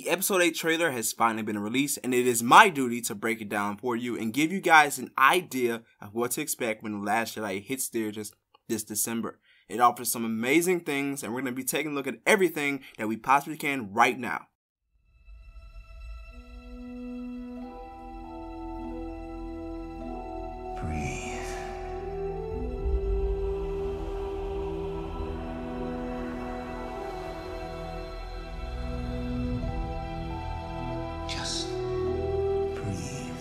The episode 8 trailer has finally been released, and it is my duty to break it down for you and give you guys an idea of what to expect when The Last Jedi hits theaters this December. It offers some amazing things, and we're going to be taking a look at everything that we possibly can right now. Breathe. Just breathe.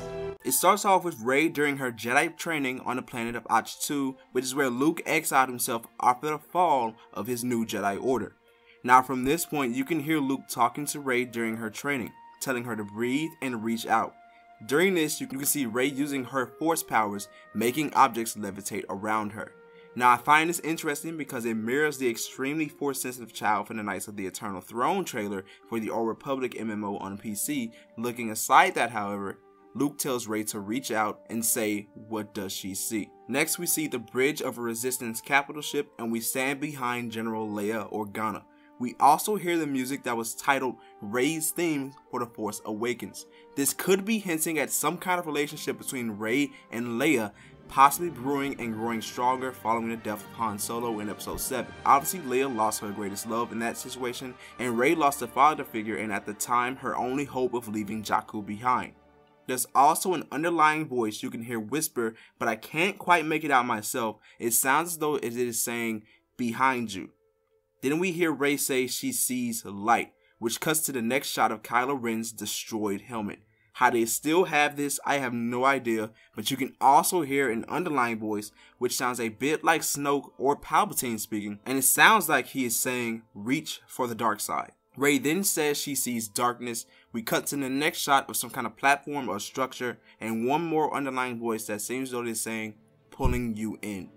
It starts off with Rey during her Jedi training on the planet of Ahch-To, which is where Luke exiled himself after the fall of his new Jedi Order. Now from this point, you can hear Luke talking to Rey during her training, telling her to breathe and reach out. During this, you can see Rey using her force powers, making objects levitate around her. Now I find this interesting because it mirrors the extremely force-sensitive child from the Knights of the Eternal Throne trailer for the Old Republic MMO on PC. Looking aside that, however, Luke tells Rey to reach out and say, what does she see? Next, we see the bridge of a Resistance capital ship, and we stand behind General Leia Organa. We also hear the music that was titled Rey's theme for The Force Awakens. This could be hinting at some kind of relationship between Rey and Leia, possibly brewing and growing stronger following the death of Han Solo in episode 7. Obviously, Leia lost her greatest love in that situation, and Rey lost a father figure and at the time her only hope of leaving Jakku behind. There's also an underlying voice you can hear whisper, but I can't quite make it out myself. It sounds as though it is saying, behind you. Then we hear Rey say she sees light, which cuts to the next shot of Kylo Ren's destroyed helmet. How they still have this, I have no idea, but you can also hear an underlying voice which sounds a bit like Snoke or Palpatine speaking, and it sounds like he is saying, reach for the dark side. Rey then says she sees darkness. We cut to the next shot of some kind of platform or structure, and one more underlying voice that seems as though it is saying, pulling you in.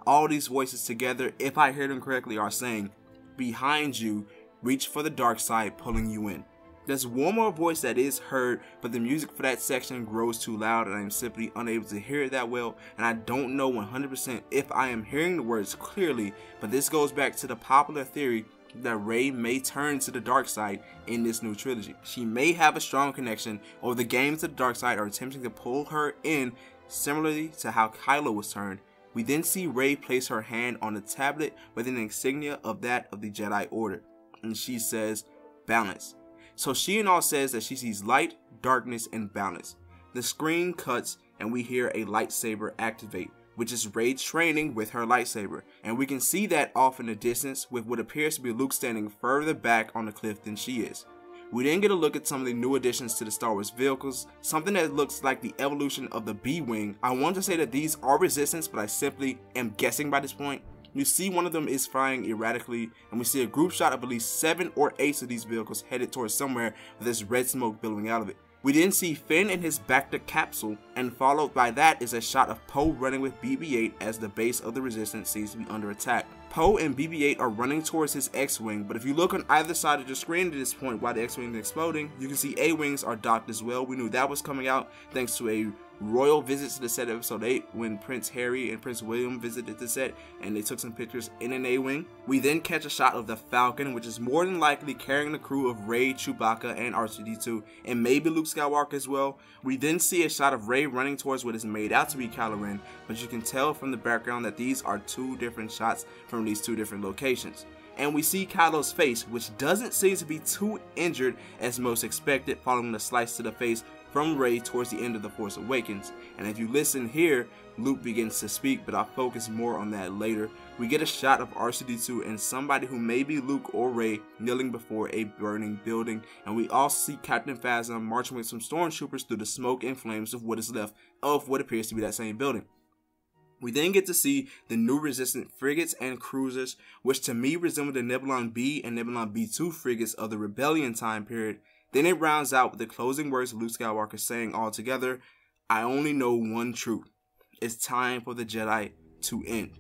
All these voices together, if I hear them correctly, are saying, behind you, reach for the dark side, pulling you in. There's one more voice that is heard, but the music for that section grows too loud and I am simply unable to hear it that well, and I don't know 100% if I am hearing the words clearly, but this goes back to the popular theory that Rey may turn to the dark side in this new trilogy. She may have a strong connection, or the games to the dark side are attempting to pull her in, similarly to how Kylo was turned. We then see Rey place her hand on the tablet with an insignia of that of the Jedi Order, and she says, balance. So she and all says that she sees light, darkness, and balance. The screen cuts and we hear a lightsaber activate, which is Rey training with her lightsaber, and we can see that off in the distance with what appears to be Luke standing further back on the cliff than she is. We then get a look at some of the new additions to the Star Wars vehicles, something that looks like the evolution of the B-Wing. I want to say that these are Resistance, but I simply am guessing by this point. You see one of them is flying erratically, and we see a group shot of at least 7 or 8 of these vehicles headed towards somewhere with this red smoke billowing out of it. We then see Finn in his Bacta capsule, and followed by that is a shot of Poe running with BB-8 as the base of the Resistance seems to be under attack. Poe and BB-8 are running towards his X-Wing, but if you look on either side of the screen at this point while the X-Wing is exploding, you can see A-Wings are docked as well. We knew that was coming out thanks to a royal visit to the set of episode 8 when Prince Harry and Prince William visited the set and they took some pictures in an A-Wing. We then catch a shot of the Falcon, which is more than likely carrying the crew of Rey, Chewbacca, and R2-D2, and maybe Luke Skywalker as well. We then see a shot of Rey running towards what is made out to be Kylo Ren, but you can tell from the background that these are 2 different shots from these 2 different locations. And we see Kylo's face, which doesn't seem to be too injured as most expected following the slice to the face from Rey towards the end of The Force Awakens. And if you listen here, Luke begins to speak, but I'll focus more on that later. We get a shot of R2-D2 and somebody who may be Luke or Rey kneeling before a burning building, and we also see Captain Phasma marching with some stormtroopers through the smoke and flames of what is left of what appears to be that same building. We then get to see the new Resistance frigates and cruisers, which to me resemble the Nebulon B and Nebulon B2 frigates of the Rebellion time period. Then it rounds out with the closing words of Luke Skywalker saying all together, I only know one truth. It's time for the Jedi to end.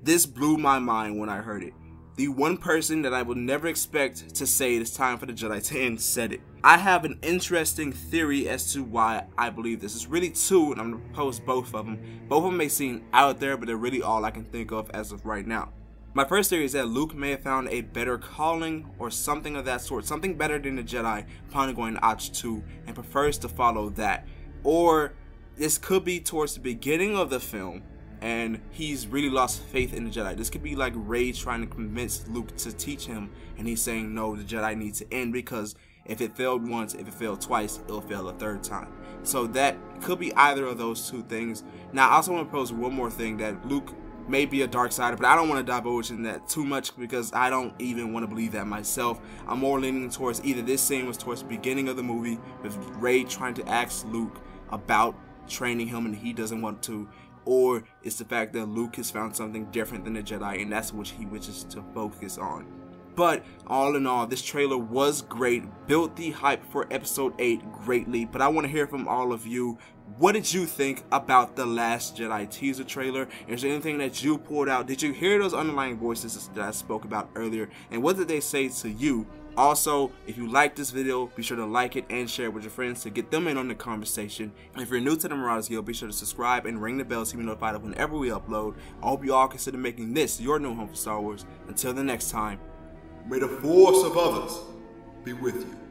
This blew my mind when I heard it. The one person that I would never expect to say it is time for the Jedi to end said it. I have an interesting theory as to why I believe this. It's really 2, and I'm going to post both of them. Both of them may seem out there, but they're really all I can think of as of right now. My first theory is that Luke may have found a better calling or something of that sort, something better than the Jedi upon going to Ahch-To, and prefers to follow that. Or this could be towards the beginning of the film and he's really lost faith in the Jedi. This could be like Rey trying to convince Luke to teach him, and he's saying no, the Jedi needs to end, because if it failed once, if it failed twice, it'll fail a third time. So that could be either of those two things. Now I also want to pose one more thing, that Luke may be a dark sider, but I don't want to divulge in that too much because I don't even want to believe that myself. I'm more leaning towards either this scene was towards the beginning of the movie with Rey trying to ask Luke about training him and he doesn't want to, or it's the fact that Luke has found something different than the Jedi and that's what he wishes to focus on. But all in all, this trailer was great, built the hype for episode 8 greatly, but I want to hear from all of you. What did you think about the Last Jedi teaser trailer? Is there anything that you pulled out? Did you hear those underlying voices that I spoke about earlier? And what did they say to you? Also, if you like this video, be sure to like it and share it with your friends to get them in on the conversation. And if you're new to the Marauders Guild, be sure to subscribe and ring the bell to be notified of whenever we upload. I hope you all consider making this your new home for Star Wars. Until the next time, may the force of others be with you.